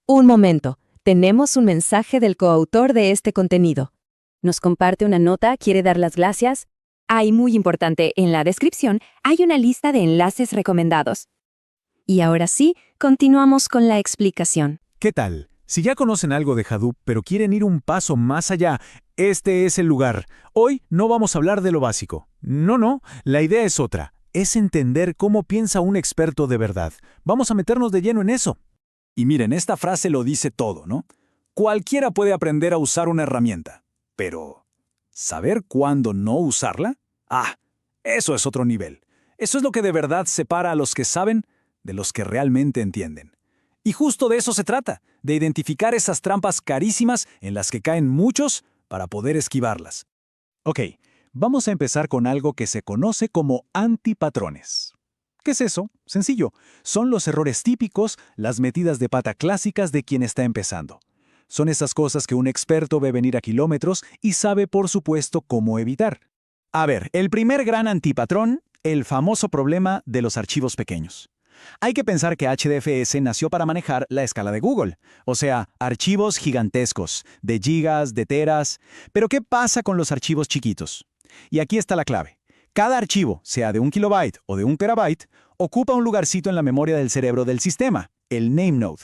Un momento, tenemos un mensaje del coautor de este contenido. Nos comparte una nota, quiere dar las gracias. Hay muy importante, en la descripción hay una lista de enlaces recomendados. Y ahora sí, continuamos con la explicación. ¿Qué tal? Si ya conocen algo de Hadoop, pero quieren ir un paso más allá, este es el lugar. Hoy no vamos a hablar de lo básico. No, la idea es otra. Es entender cómo piensa un experto de verdad. Vamos a meternos de lleno en eso. Y miren, esta frase lo dice todo, ¿no? Cualquiera puede aprender a usar una herramienta, pero ¿saber cuándo no usarla? Eso es otro nivel. Eso es lo que de verdad separa a los que saben de los que realmente entienden. Y justo de eso se trata, de identificar esas trampas carísimas en las que caen muchos para poder esquivarlas. Ok, vamos a empezar con algo que se conoce como antipatrones. ¿Qué es eso? Sencillo, son los errores típicos, las metidas de pata clásicas de quien está empezando. Son esas cosas que un experto ve venir a kilómetros y sabe, por supuesto, cómo evitar. A ver, el primer gran antipatrón, el famoso problema de los archivos pequeños. Hay que pensar que HDFS nació para manejar la escala de Google, o sea, archivos gigantescos, de gigas, de teras. Pero ¿qué pasa con los archivos chiquitos? Y aquí está la clave. Cada archivo, sea de 1 kilobyte o de 1 terabyte, ocupa un lugarcito en la memoria del cerebro del sistema, el name node.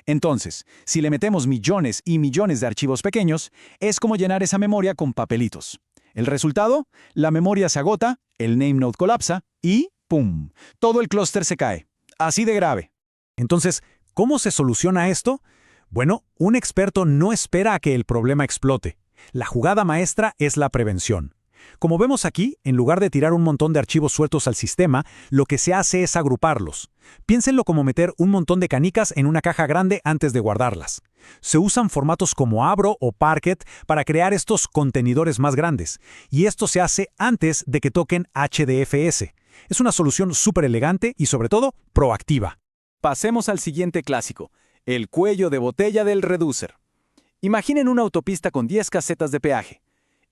Entonces, si le metemos millones y millones de archivos pequeños, es como llenar esa memoria con papelitos. El resultado, la memoria se agota, el name node colapsa y ¡pum! Todo el clúster se cae. Así de grave. Entonces, ¿cómo se soluciona esto? Bueno, un experto no espera a que el problema explote. La jugada maestra es la prevención. Como vemos aquí, en lugar de tirar un montón de archivos sueltos al sistema, lo que se hace es agruparlos. Piénsenlo como meter un montón de canicas en una caja grande antes de guardarlas. Se usan formatos como Avro o Parquet para crear estos contenedores más grandes, y esto se hace antes de que toquen HDFS. Es una solución súper elegante y, sobre todo, proactiva. Pasemos al siguiente clásico, el cuello de botella del reducer. Imaginen una autopista con 10 casetas de peaje.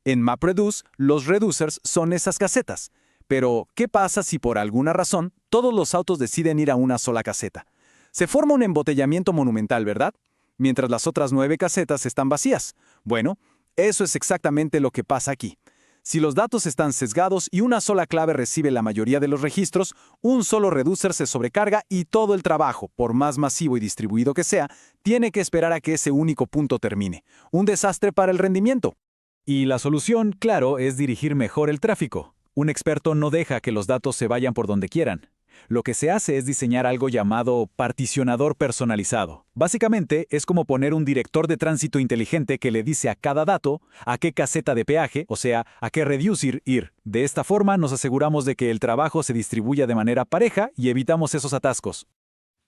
En MapReduce, los reducers son esas casetas. Pero, ¿qué pasa si por alguna razón todos los autos deciden ir a una sola caseta? Se forma un embotellamiento monumental, ¿verdad? Mientras las otras 9 casetas están vacías. Bueno, eso es exactamente lo que pasa aquí. Si los datos están sesgados y una sola clave recibe la mayoría de los registros, un solo reducer se sobrecarga y todo el trabajo, por más masivo y distribuido que sea, tiene que esperar a que ese único punto termine. Un desastre para el rendimiento. Y la solución, claro, es dirigir mejor el tráfico. Un experto no deja que los datos se vayan por donde quieran. Lo que se hace es diseñar algo llamado particionador personalizado. Básicamente, es como poner un director de tránsito inteligente que le dice a cada dato a qué caseta de peaje, o sea, a qué reducer ir. De esta forma, nos aseguramos de que el trabajo se distribuya de manera pareja y evitamos esos atascos.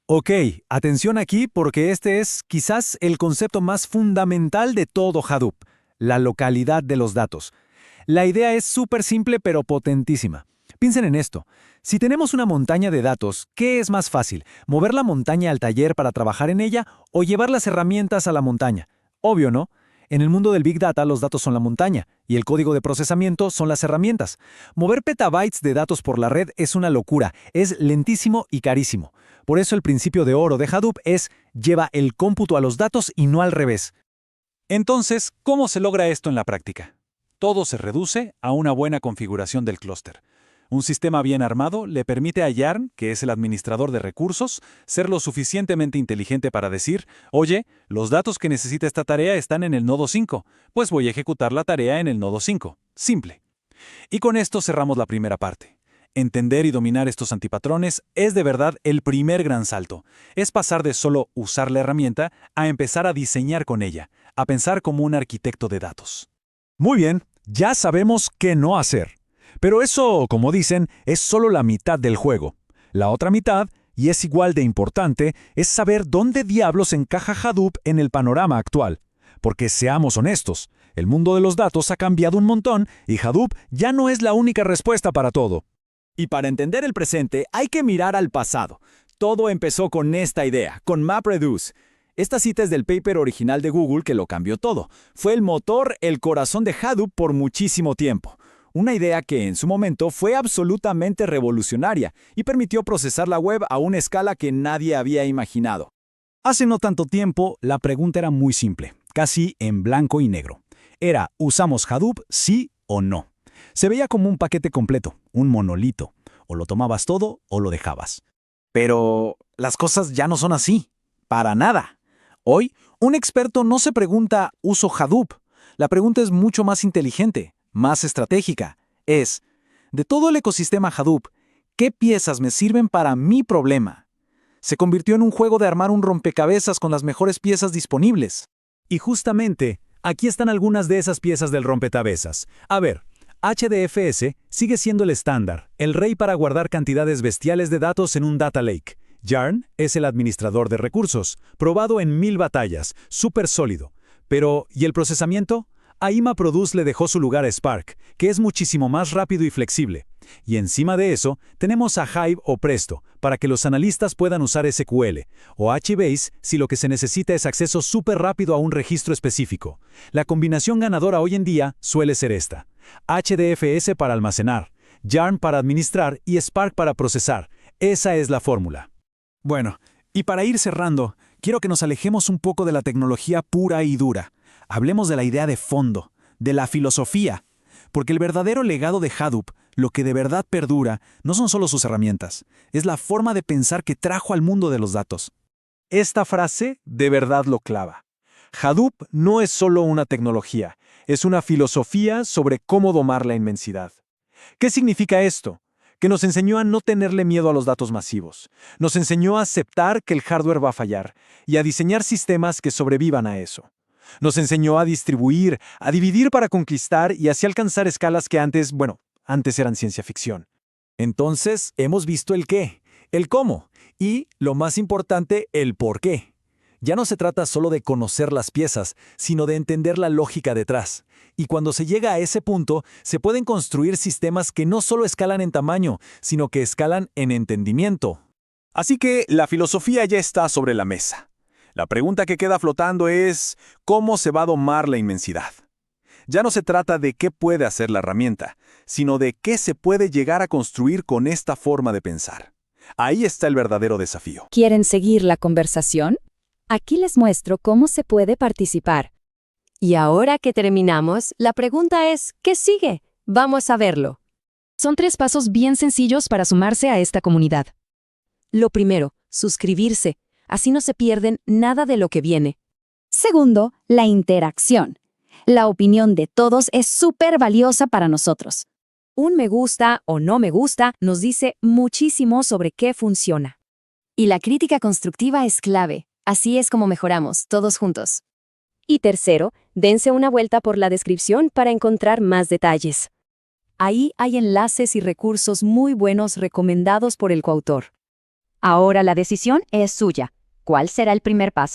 Ok, atención aquí porque este es quizás el concepto más fundamental de todo Hadoop, la localidad de los datos. La idea es súper simple pero potentísima. Piensen en esto. Si tenemos una montaña de datos, ¿qué es más fácil? ¿Mover la montaña al taller para trabajar en ella o llevar las herramientas a la montaña? Obvio, ¿no? En el mundo del Big Data, los datos son la montaña y el código de procesamiento son las herramientas. Mover petabytes de datos por la red es una locura, es lentísimo y carísimo. Por eso el principio de oro de Hadoop es lleva el cómputo a los datos y no al revés. Entonces, ¿cómo se logra esto en la práctica? Todo se reduce a una buena configuración del clúster. Un sistema bien armado le permite a Yarn, que es el administrador de recursos, ser lo suficientemente inteligente para decir, oye, los datos que necesita esta tarea están en el nodo 5, pues voy a ejecutar la tarea en el nodo 5. Simple. Y con esto cerramos la primera parte. Entender y dominar estos antipatrones es de verdad el primer gran salto. Es pasar de solo usar la herramienta a empezar a diseñar con ella, a pensar como un arquitecto de datos. Muy bien, ya sabemos qué no hacer. Pero eso, como dicen, es solo la mitad del juego. La otra mitad, y es igual de importante, es saber dónde diablos encaja Hadoop en el panorama actual. Porque seamos honestos, el mundo de los datos ha cambiado un montón y Hadoop ya no es la única respuesta para todo. Y para entender el presente hay que mirar al pasado. Todo empezó con esta idea, con MapReduce. Esta cita es del paper original de Google que lo cambió todo. Fue el motor, el corazón de Hadoop por muchísimo tiempo. Una idea que en su momento fue absolutamente revolucionaria y permitió procesar la web a una escala que nadie había imaginado. Hace no tanto tiempo, la pregunta era muy simple, casi en blanco y negro. Era, ¿usamos Hadoop, sí o no? Se veía como un paquete completo, un monolito. O lo tomabas todo o lo dejabas. Pero las cosas ya no son así. Para nada. Hoy, un experto no se pregunta, ¿uso Hadoop? La pregunta es mucho más inteligente, más estratégica. Es, de todo el ecosistema Hadoop, ¿qué piezas me sirven para mi problema? Se convirtió en un juego de armar un rompecabezas con las mejores piezas disponibles. Y justamente, aquí están algunas de esas piezas del rompecabezas. A ver, HDFS sigue siendo el estándar, el rey para guardar cantidades bestiales de datos en un data lake. Yarn es el administrador de recursos, probado en 1000 batallas, súper sólido. Pero, ¿y el procesamiento? A MapReduce le dejó su lugar a Spark, que es muchísimo más rápido y flexible. Y encima de eso, tenemos a Hive o Presto, para que los analistas puedan usar SQL, o HBase si lo que se necesita es acceso súper rápido a un registro específico. La combinación ganadora hoy en día suele ser esta: HDFS para almacenar, Yarn para administrar y Spark para procesar. Esa es la fórmula. Bueno, y para ir cerrando, quiero que nos alejemos un poco de la tecnología pura y dura. Hablemos de la idea de fondo, de la filosofía. Porque el verdadero legado de Hadoop, lo que de verdad perdura, no son solo sus herramientas, es la forma de pensar que trajo al mundo de los datos. Esta frase de verdad lo clava. Hadoop no es solo una tecnología, es una filosofía sobre cómo domar la inmensidad. ¿Qué significa esto? Que nos enseñó a no tenerle miedo a los datos masivos. Nos enseñó a aceptar que el hardware va a fallar y a diseñar sistemas que sobrevivan a eso. Nos enseñó a distribuir, a dividir para conquistar y así alcanzar escalas que antes eran ciencia ficción. Entonces, hemos visto el qué, el cómo y, lo más importante, el por qué. Ya no se trata solo de conocer las piezas, sino de entender la lógica detrás. Y cuando se llega a ese punto, se pueden construir sistemas que no solo escalan en tamaño, sino que escalan en entendimiento. Así que la filosofía ya está sobre la mesa. La pregunta que queda flotando es, ¿cómo se va a domar la inmensidad? Ya no se trata de qué puede hacer la herramienta, sino de qué se puede llegar a construir con esta forma de pensar. Ahí está el verdadero desafío. ¿Quieren seguir la conversación? Aquí les muestro cómo se puede participar. Y ahora que terminamos, la pregunta es, ¿qué sigue? Vamos a verlo. Son 3 pasos bien sencillos para sumarse a esta comunidad. Lo primero, suscribirse. Así no se pierden nada de lo que viene. Segundo, la interacción. La opinión de todos es súper valiosa para nosotros. Un me gusta o no me gusta nos dice muchísimo sobre qué funciona. Y la crítica constructiva es clave. Así es como mejoramos, todos juntos. Y tercero, dense una vuelta por la descripción para encontrar más detalles. Ahí hay enlaces y recursos muy buenos recomendados por el coautor. Ahora la decisión es suya. ¿Cuál será el primer paso?